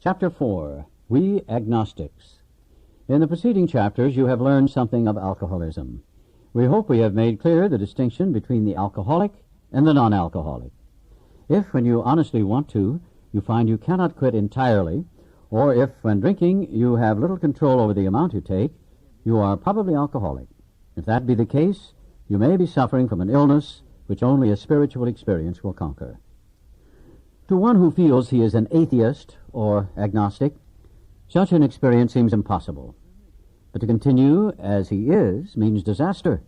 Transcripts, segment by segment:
Chapter 4, We Agnostics. In the preceding chapters you have learned something of alcoholism. We hope we have made clear the distinction between the alcoholic and the non-alcoholic. If, when you honestly want to, you find you cannot quit entirely, or if, when drinking, you have little control over the amount you take, you are probably alcoholic. If that be the case, you may be suffering from an illness which only a spiritual experience will conquer. To one who feels he is an atheist or agnostic, such an experience seems impossible. But to continue as he is means disaster,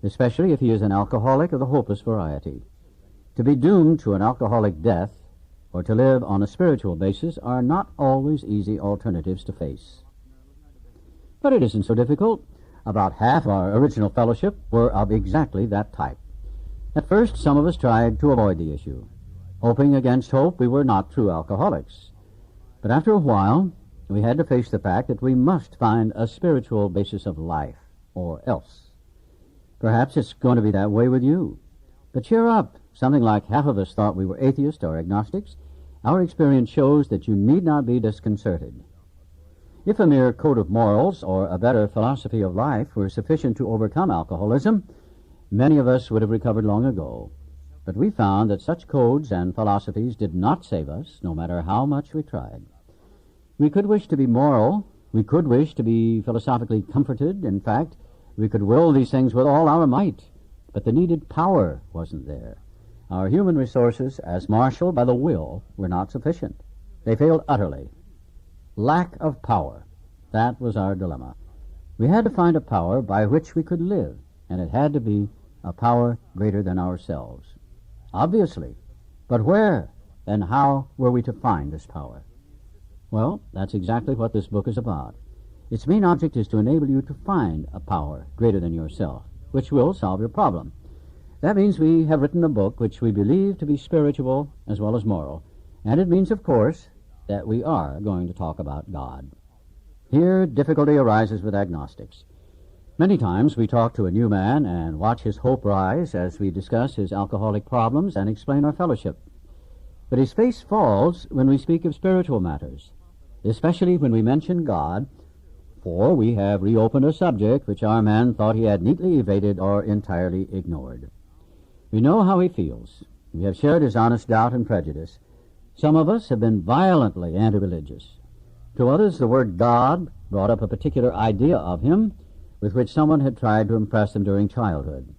especially if he is an alcoholic of the hopeless variety. To be doomed to an alcoholic death or to live on a spiritual basis are not always easy alternatives to face. But it isn't so difficult. About half our original fellowship were of exactly that type. At first, some of us tried to avoid the issue, hoping against hope we were not true alcoholics. But after a while, we had to face the fact that we must find a spiritual basis of life, or else. Perhaps it's going to be that way with you. But cheer up. Something like half of us thought we were atheists or agnostics. Our experience shows that you need not be disconcerted. If a mere code of morals or a better philosophy of life were sufficient to overcome alcoholism, many of us would have recovered long ago. But we found that such codes and philosophies did not save us, no matter how much we tried. We could wish to be moral. We could wish to be philosophically comforted. In fact, we could will these things with all our might. But the needed power wasn't there. Our human resources, as marshaled by the will, were not sufficient. They failed utterly. Lack of power. That was our dilemma. We had to find a power by which we could live, and it had to be a power greater than ourselves. Obviously. But where and how were we to find this power? Well, that's exactly what this book is about. Its main object is to enable you to find a power greater than yourself, which will solve your problem. That means we have written a book which we believe to be spiritual as well as moral, and it means, of course, that we are going to talk about God. Here, difficulty arises with agnostics. Many times we talk to a new man and watch his hope rise as we discuss his alcoholic problems and explain our fellowship. But his face falls when we speak of spiritual matters, especially when we mention God, for we have reopened a subject which our man thought he had neatly evaded or entirely ignored. We know how he feels. We have shared his honest doubt and prejudice. Some of us have been violently anti-religious. To others, the word God brought up a particular idea of him with which someone had tried to impress them during childhood.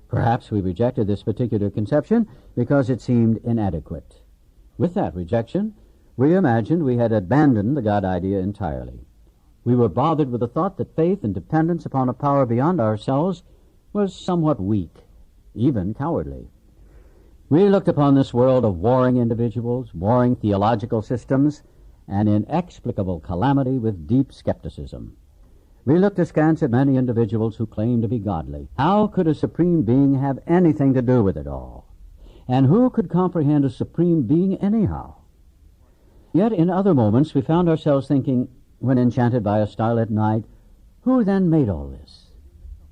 Perhaps we rejected this particular conception because it seemed inadequate. With that rejection, we imagined we had abandoned the God idea entirely. We were bothered with the thought that faith and dependence upon a power beyond ourselves was somewhat weak, even cowardly. We looked upon this world of warring individuals, warring theological systems, and inexplicable calamity with deep skepticism. We looked askance at many individuals who claimed to be godly. How could a supreme being have anything to do with it all? And who could comprehend a supreme being anyhow? Yet in other moments we found ourselves thinking, when enchanted by a starlit night, who then made all this?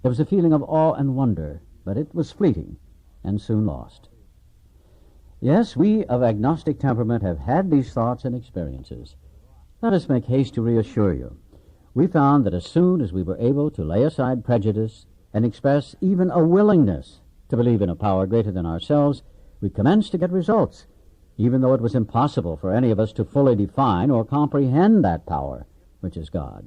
There was a feeling of awe and wonder, but it was fleeting and soon lost. Yes, we of agnostic temperament have had these thoughts and experiences. Let us make haste to reassure you. We found that as soon as we were able to lay aside prejudice and express even a willingness to believe in a power greater than ourselves, we commenced to get results, even though it was impossible for any of us to fully define or comprehend that power, which is God.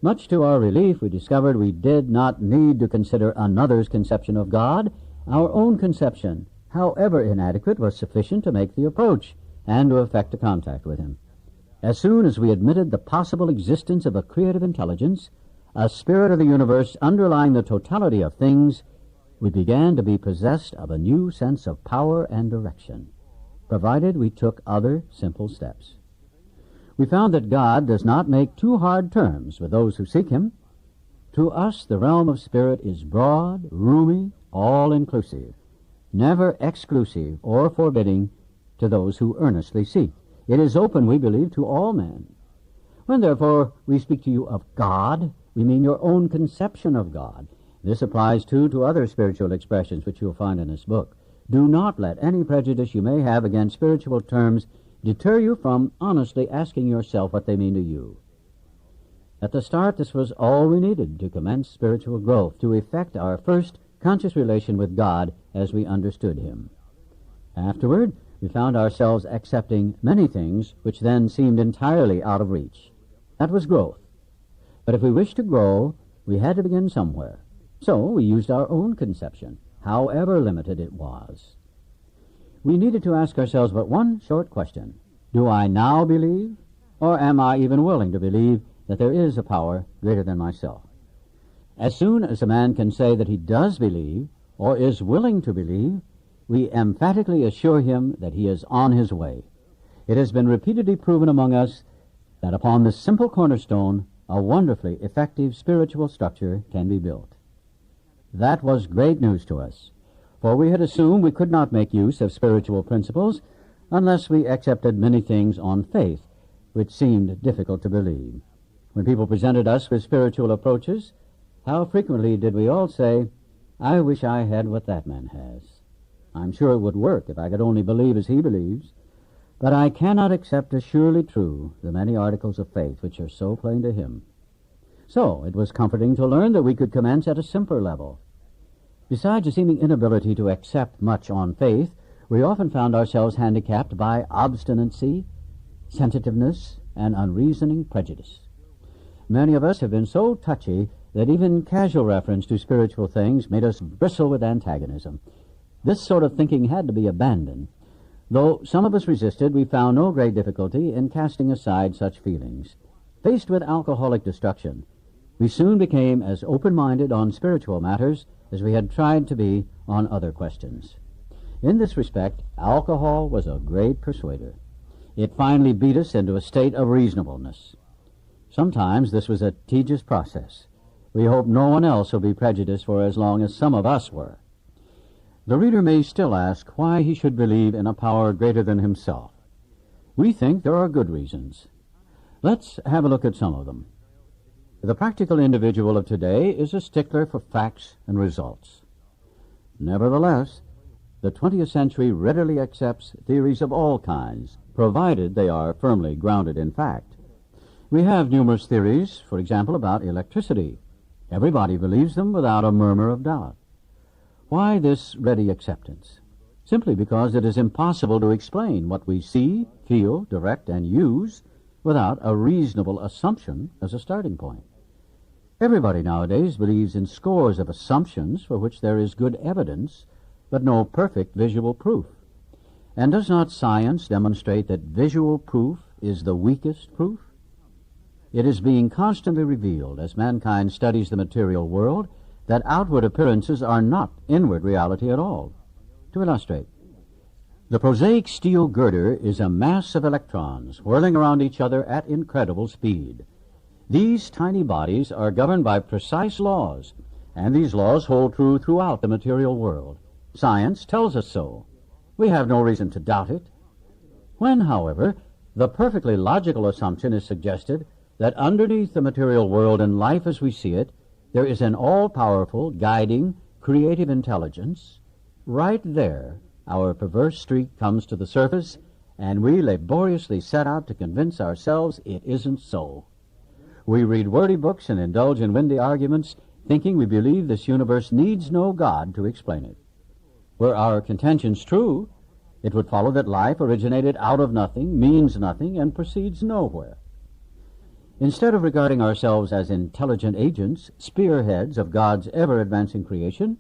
Much to our relief, we discovered we did not need to consider another's conception of God. Our own conception, however inadequate, was sufficient to make the approach and to effect a contact with him. As soon as we admitted the possible existence of a creative intelligence, a spirit of the universe underlying the totality of things, we began to be possessed of a new sense of power and direction, provided we took other simple steps. We found that God does not make too hard terms with those who seek him. To us, the realm of spirit is broad, roomy, all-inclusive, never exclusive or forbidding to those who earnestly seek. It is open, we believe, to all men. When, therefore, we speak to you of God, we mean your own conception of God. This applies, too, to other spiritual expressions which you'll find in this book. Do not let any prejudice you may have against spiritual terms deter you from honestly asking yourself what they mean to you. At the start, this was all we needed to commence spiritual growth, to effect our first conscious relation with God as we understood Him. Afterward, we found ourselves accepting many things which then seemed entirely out of reach. That was growth. But if we wished to grow, we had to begin somewhere. So we used our own conception, however limited it was. We needed to ask ourselves but one short question. Do I now believe, or am I even willing to believe that there is a power greater than myself? As soon as a man can say that he does believe, or is willing to believe, we emphatically assure him that he is on his way. It has been repeatedly proven among us that upon this simple cornerstone, a wonderfully effective spiritual structure can be built. That was great news to us, for we had assumed we could not make use of spiritual principles unless we accepted many things on faith, which seemed difficult to believe. When people presented us with spiritual approaches, how frequently did we all say, "I wish I had what that man has. I'm sure it would work if I could only believe as he believes, but I cannot accept as surely true the many articles of faith which are so plain to him." So it was comforting to learn that we could commence at a simpler level. Besides a seeming inability to accept much on faith, we often found ourselves handicapped by obstinacy, sensitiveness, and unreasoning prejudice. Many of us have been so touchy that even casual reference to spiritual things made us bristle with antagonism. This sort of thinking had to be abandoned. Though some of us resisted, we found no great difficulty in casting aside such feelings. Faced with alcoholic destruction, we soon became as open-minded on spiritual matters as we had tried to be on other questions. In this respect, alcohol was a great persuader. It finally beat us into a state of reasonableness. Sometimes this was a tedious process. We hope no one else will be prejudiced for as long as some of us were. The reader may still ask why he should believe in a power greater than himself. We think there are good reasons. Let's have a look at some of them. The practical individual of today is a stickler for facts and results. Nevertheless, the 20th century readily accepts theories of all kinds, provided they are firmly grounded in fact. We have numerous theories, for example, about electricity. Everybody believes them without a murmur of doubt. Why this ready acceptance? Simply because it is impossible to explain what we see, feel, direct, and use without a reasonable assumption as a starting point. Everybody nowadays believes in scores of assumptions for which there is good evidence, but no perfect visual proof. And does not science demonstrate that visual proof is the weakest proof? It is being constantly revealed as mankind studies the material world that outward appearances are not inward reality at all. To illustrate, the prosaic steel girder is a mass of electrons whirling around each other at incredible speed. These tiny bodies are governed by precise laws, and these laws hold true throughout the material world. Science tells us so. We have no reason to doubt it. When, however, the perfectly logical assumption is suggested that underneath the material world and life as we see it, there is an all-powerful, guiding, creative intelligence, right there our perverse streak comes to the surface, and we laboriously set out to convince ourselves it isn't so. We read wordy books and indulge in windy arguments, thinking we believe this universe needs no God to explain it. Were our contentions true, it would follow that life originated out of nothing, means nothing, and proceeds nowhere. Instead of regarding ourselves as intelligent agents, spearheads of God's ever-advancing creation,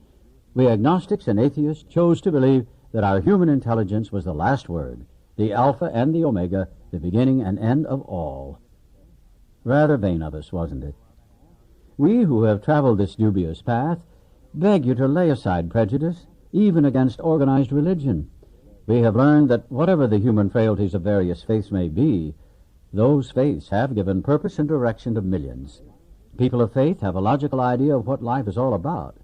we agnostics and atheists chose to believe that our human intelligence was the last word, the Alpha and the Omega, the beginning and end of all. Rather vain of us, wasn't it? We who have traveled this dubious path beg you to lay aside prejudice, even against organized religion. We have learned that whatever the human frailties of various faiths may be, those faiths have given purpose and direction to millions. People of faith have a logical idea of what life is all about.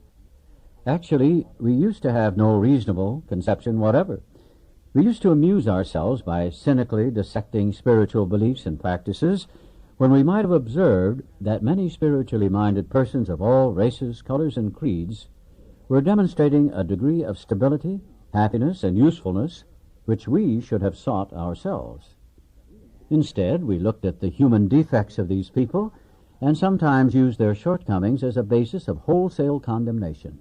Actually, we used to have no reasonable conception whatever. We used to amuse ourselves by cynically dissecting spiritual beliefs and practices when we might have observed that many spiritually minded persons of all races, colors, and creeds were demonstrating a degree of stability, happiness, and usefulness which we should have sought ourselves. Instead, we looked at the human defects of these people and sometimes used their shortcomings as a basis of wholesale condemnation.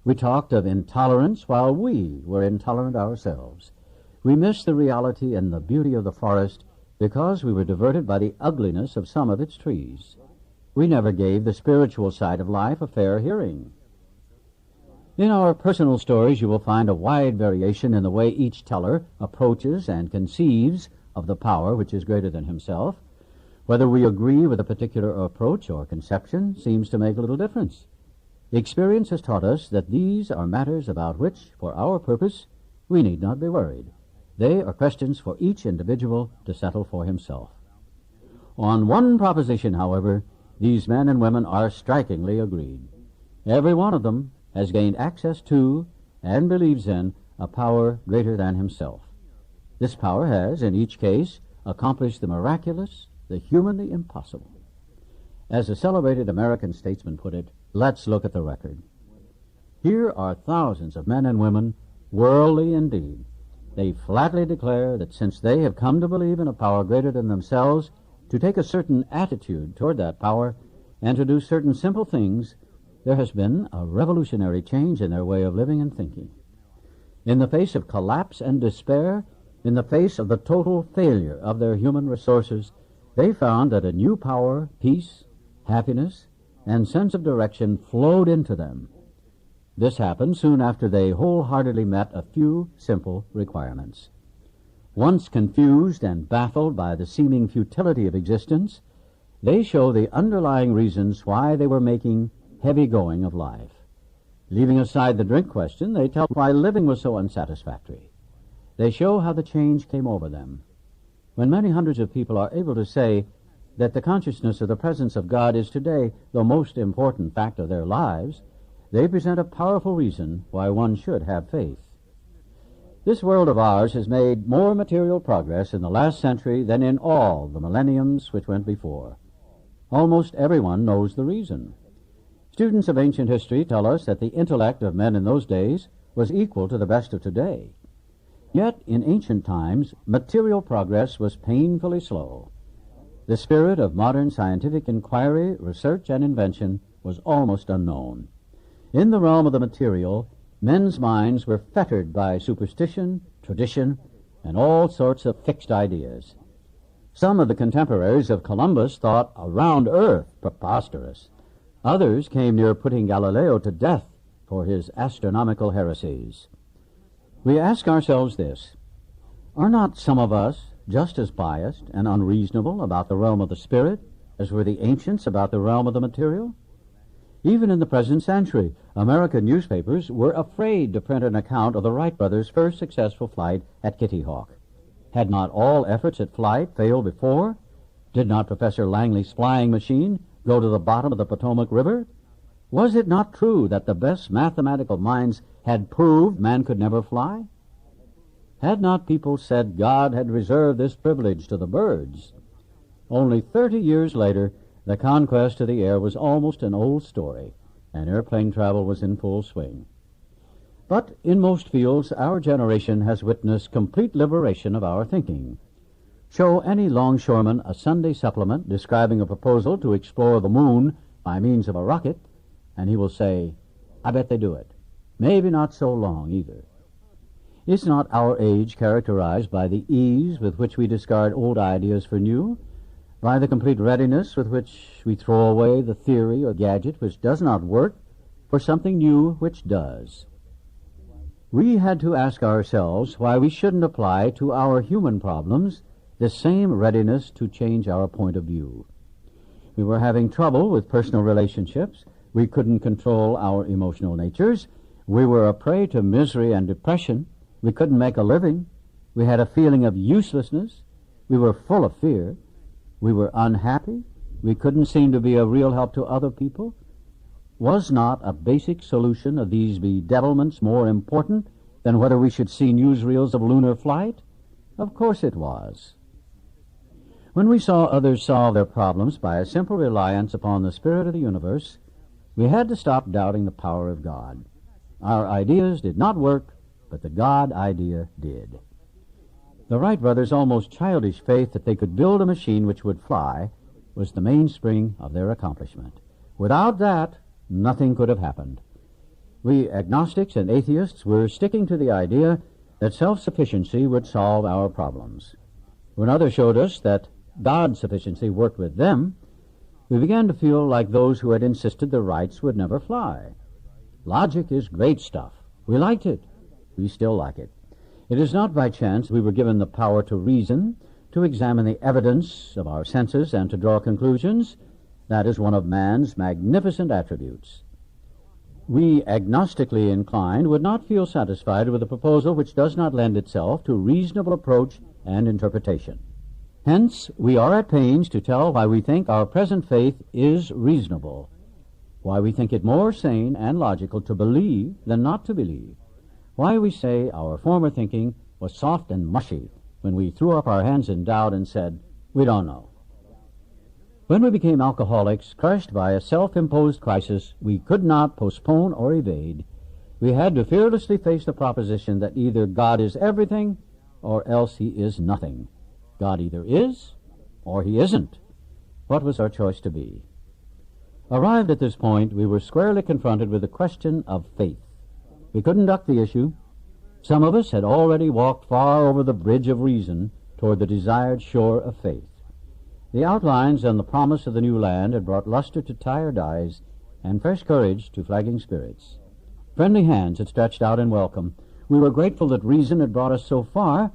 We talked of intolerance while we were intolerant ourselves. We missed the reality and the beauty of the forest because we were diverted by the ugliness of some of its trees. We never gave the spiritual side of life a fair hearing. In our personal stories, you will find a wide variation in the way each teller approaches and conceives of the power which is greater than himself. Whether we agree with a particular approach or conception seems to make little difference. Experience has taught us that these are matters about which, for our purpose, we need not be worried. They are questions for each individual to settle for himself. On one proposition, however, these men and women are strikingly agreed. Every one of them has gained access to and believes in a power greater than himself. This power has, in each case, accomplished the miraculous, the humanly impossible. As a celebrated American statesman put it, let's look at the record. Here are thousands of men and women, worldly indeed. They flatly declare that since they have come to believe in a power greater than themselves, to take a certain attitude toward that power, and to do certain simple things, there has been a revolutionary change in their way of living and thinking. In the face of collapse and despair, in the face of the total failure of their human resources, they found that a new power, peace, happiness, and sense of direction flowed into them. This happened soon after they wholeheartedly met a few simple requirements. Once confused and baffled by the seeming futility of existence, they show the underlying reasons why they were making heavy going of life. Leaving aside the drink question, they tell why living was so unsatisfactory. They show how the change came over them. When many hundreds of people are able to say that the consciousness of the presence of God is today the most important fact of their lives, they present a powerful reason why one should have faith. This world of ours has made more material progress in the last century than in all the millenniums which went before. Almost everyone knows the reason. Students of ancient history tell us that the intellect of men in those days was equal to the best of today. Yet, in ancient times, material progress was painfully slow. The spirit of modern scientific inquiry, research, and invention was almost unknown. In the realm of the material, men's minds were fettered by superstition, tradition, and all sorts of fixed ideas. Some of the contemporaries of Columbus thought a round earth preposterous. Others came near putting Galileo to death for his astronomical heresies. We ask ourselves this: are not some of us just as biased and unreasonable about the realm of the spirit as were the ancients about the realm of the material? Even in the present century, American newspapers were afraid to print an account of the Wright brothers' first successful flight at Kitty Hawk. Had not all efforts at flight failed before? Did not Professor Langley's flying machine go to the bottom of the Potomac River? Was it not true that the best mathematical minds had proved man could never fly? Had not people said God had reserved this privilege to the birds? Only 30 years later, the conquest of the air was almost an old story, and airplane travel was in full swing. But in most fields, our generation has witnessed complete liberation of our thinking. Show any longshoreman a Sunday supplement describing a proposal to explore the moon by means of a rocket, and he will say, "I bet they do it. Maybe not so long, either." Is not our age characterized by the ease with which we discard old ideas for new, by the complete readiness with which we throw away the theory or gadget which does not work for something new which does? We had to ask ourselves why we shouldn't apply to our human problems the same readiness to change our point of view. We were having trouble with personal relationships. We couldn't control our emotional natures. We were a prey to misery and depression. We couldn't make a living. We had a feeling of uselessness. We were full of fear. We were unhappy. We couldn't seem to be a real help to other people. Was not a basic solution of these bedevilments more important than whether we should see newsreels of lunar flight? Of course it was. When we saw others solve their problems by a simple reliance upon the spirit of the universe, we had to stop doubting the power of God. Our ideas did not work, but the God idea did. The Wright brothers' almost childish faith that they could build a machine which would fly was the mainspring of their accomplishment. Without that, nothing could have happened. We agnostics and atheists were sticking to the idea that self-sufficiency would solve our problems. When others showed us that God's sufficiency worked with them, we began to feel like those who had insisted the Wrights would never fly. Logic is great stuff. We liked it. We still like it. It is not by chance we were given the power to reason, to examine the evidence of our senses, and to draw conclusions. That is one of man's magnificent attributes. We agnostically inclined would not feel satisfied with a proposal which does not lend itself to reasonable approach and interpretation. Hence, we are at pains to tell why we think our present faith is reasonable, why we think it more sane and logical to believe than not to believe, why we say our former thinking was soft and mushy when we threw up our hands in doubt and said, "We don't know." When we became alcoholics, crushed by a self-imposed crisis we could not postpone or evade, we had to fearlessly face the proposition that either God is everything or else he is nothing. God either is or he isn't. What was our choice to be? Arrived at this point, we were squarely confronted with the question of faith. We couldn't duck the issue. Some of us had already walked far over the bridge of reason toward the desired shore of faith. The outlines and the promise of the new land had brought luster to tired eyes and fresh courage to flagging spirits. Friendly hands had stretched out in welcome. We were grateful that reason had brought us so far,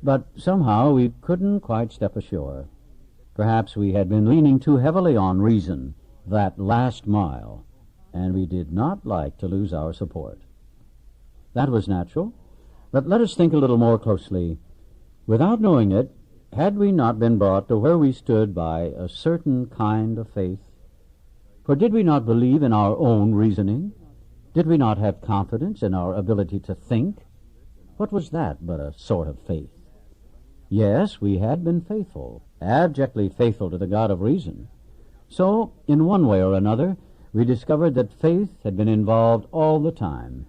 but somehow we couldn't quite step ashore. Perhaps we had been leaning too heavily on reason, that last mile, and we did not like to lose our support. That was natural, but let us think a little more closely. Without knowing it, had we not been brought to where we stood by a certain kind of faith? For did we not believe in our own reasoning? Did we not have confidence in our ability to think? What was that but a sort of faith? Yes, we had been faithful, abjectly faithful to the God of reason. So, in one way or another, we discovered that faith had been involved all the time.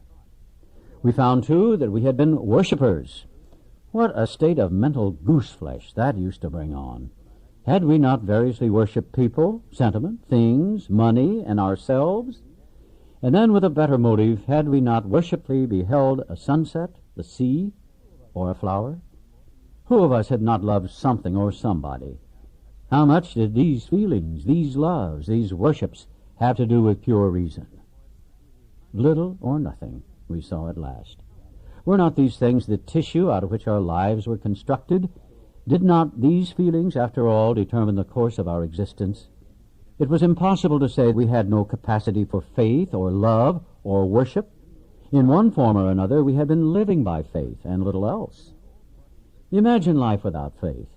We found, too, that we had been worshippers. What a state of mental gooseflesh that used to bring on. Had we not variously worshipped people, sentiment, things, money, and ourselves? And then, with a better motive, had we not worshipfully beheld a sunset, the sea, or a flower? Who of us had not loved something or somebody? How much did these feelings, these loves, these worships have to do with pure reason? Little or nothing, we saw at last. Were not these things the tissue out of which our lives were constructed? Did not these feelings, after all, determine the course of our existence? It was impossible to say we had no capacity for faith or love or worship. In one form or another, we had been living by faith and little else. Imagine life without faith.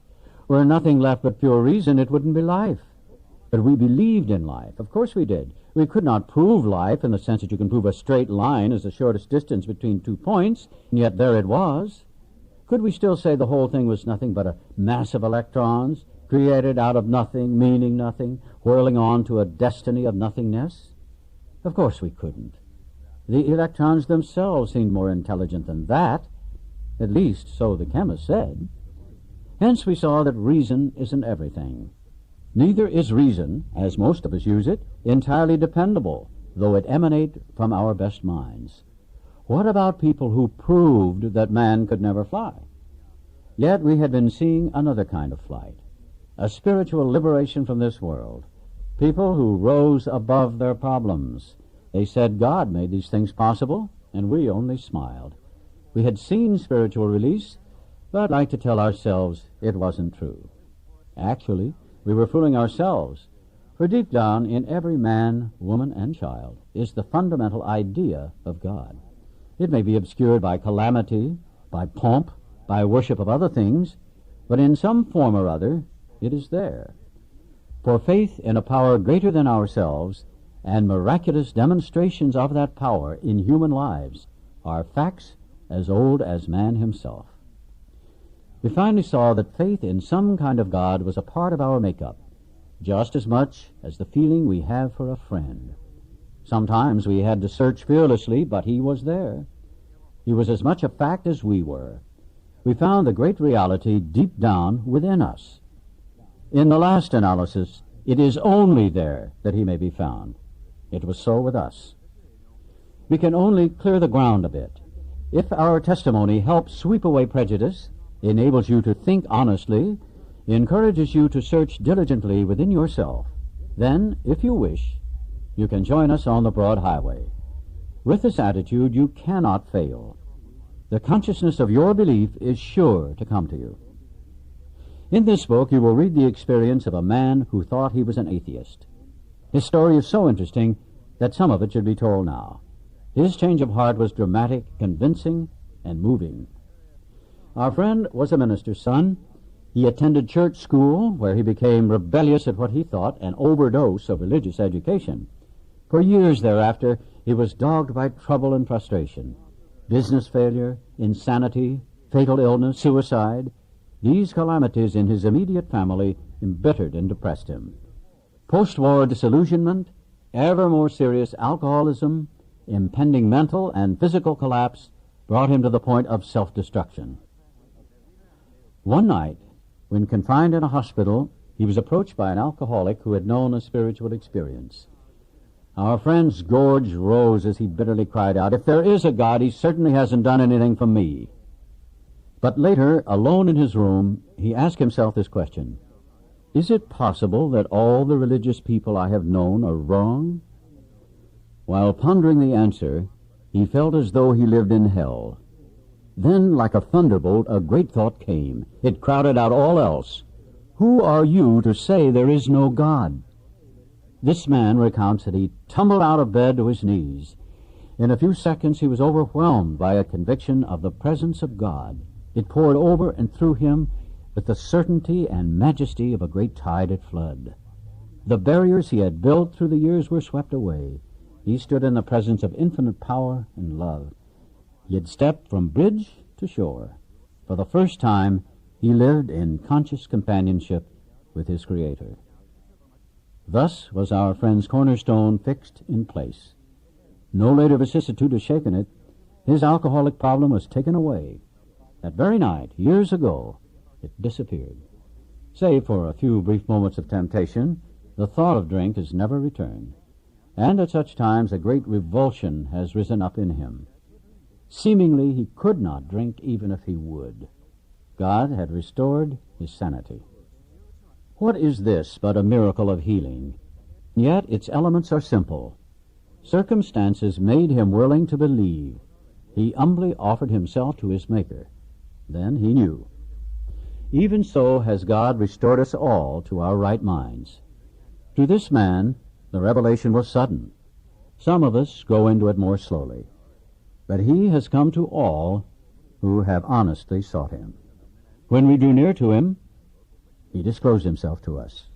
Were nothing left but pure reason, it wouldn't be life. But we believed in life. Of course we did. We could not prove life in the sense that you can prove a straight line as the shortest distance between 2 points, and yet there it was. Could we still say the whole thing was nothing but a mass of electrons, created out of nothing, meaning nothing, whirling on to a destiny of nothingness? Of course we couldn't. The electrons themselves seemed more intelligent than that. At least, so the chemist said. Hence we saw that reason isn't everything. Neither is reason, as most of us use it, entirely dependable, though it emanate from our best minds. What about people who proved that man could never fly? Yet we had been seeing another kind of flight, a spiritual liberation from this world. People who rose above their problems. They said God made these things possible, and we only smiled. We had seen spiritual release, but like to tell ourselves it wasn't true. Actually, we were fooling ourselves, for deep down in every man, woman, and child is the fundamental idea of God. It may be obscured by calamity, by pomp, by worship of other things, but in some form or other it is there. For faith in a power greater than ourselves and miraculous demonstrations of that power in human lives are facts as old as man himself. We finally saw that faith in some kind of God was a part of our makeup, just as much as the feeling we have for a friend. Sometimes we had to search fearlessly, but he was there. He was as much a fact as we were. We found the great reality deep down within us. In the last analysis, it is only there that he may be found. It was so with us. We can only clear the ground a bit. If our testimony helps sweep away prejudice, enables you to think honestly, encourages you to search diligently within yourself, then, if you wish, you can join us on the broad highway. With this attitude, you cannot fail. The consciousness of your belief is sure to come to you. In this book, you will read the experience of a man who thought he was an atheist. His story is so interesting that some of it should be told now. His change of heart was dramatic, convincing, and moving. Our friend was a minister's son. He attended church school, where he became rebellious at what he thought an overdose of religious education. For years thereafter, he was dogged by trouble and frustration. Business failure, insanity, fatal illness, suicide. These calamities in his immediate family embittered and depressed him. Post-war disillusionment, ever more serious alcoholism, impending mental and physical collapse brought him to the point of self-destruction. One night, when confined in a hospital, he was approached by an alcoholic who had known a spiritual experience. Our friend's gorge rose as he bitterly cried out, "If there is a God, he certainly hasn't done anything for me." But later, alone in his room, he asked himself this question: is it possible that all the religious people I have known are wrong? While pondering the answer, he felt as though he lived in hell. Then, like a thunderbolt, a great thought came. It crowded out all else. Who are you to say there is no God? This man recounts that he tumbled out of bed to his knees. In a few seconds he was overwhelmed by a conviction of the presence of God. It poured over and through him with the certainty and majesty of a great tide at flood. The barriers he had built through the years were swept away. He stood in the presence of infinite power and love. He had stepped from bridge to shore. For the first time, he lived in conscious companionship with his Creator. Thus was our friend's cornerstone fixed in place. No later vicissitude has shaken it. His alcoholic problem was taken away. That very night, years ago, it disappeared. Save for a few brief moments of temptation, the thought of drink has never returned. And at such times a great revulsion has risen up in him. Seemingly he could not drink even if he would. God had restored his sanity. What is this but a miracle of healing? Yet its elements are simple. Circumstances made him willing to believe. He humbly offered himself to his Maker. Then he knew. Even so has God restored us all to our right minds. To this man, the revelation was sudden. Some of us go into it more slowly. But he has come to all who have honestly sought him. When we drew near to him, he disclosed himself to us.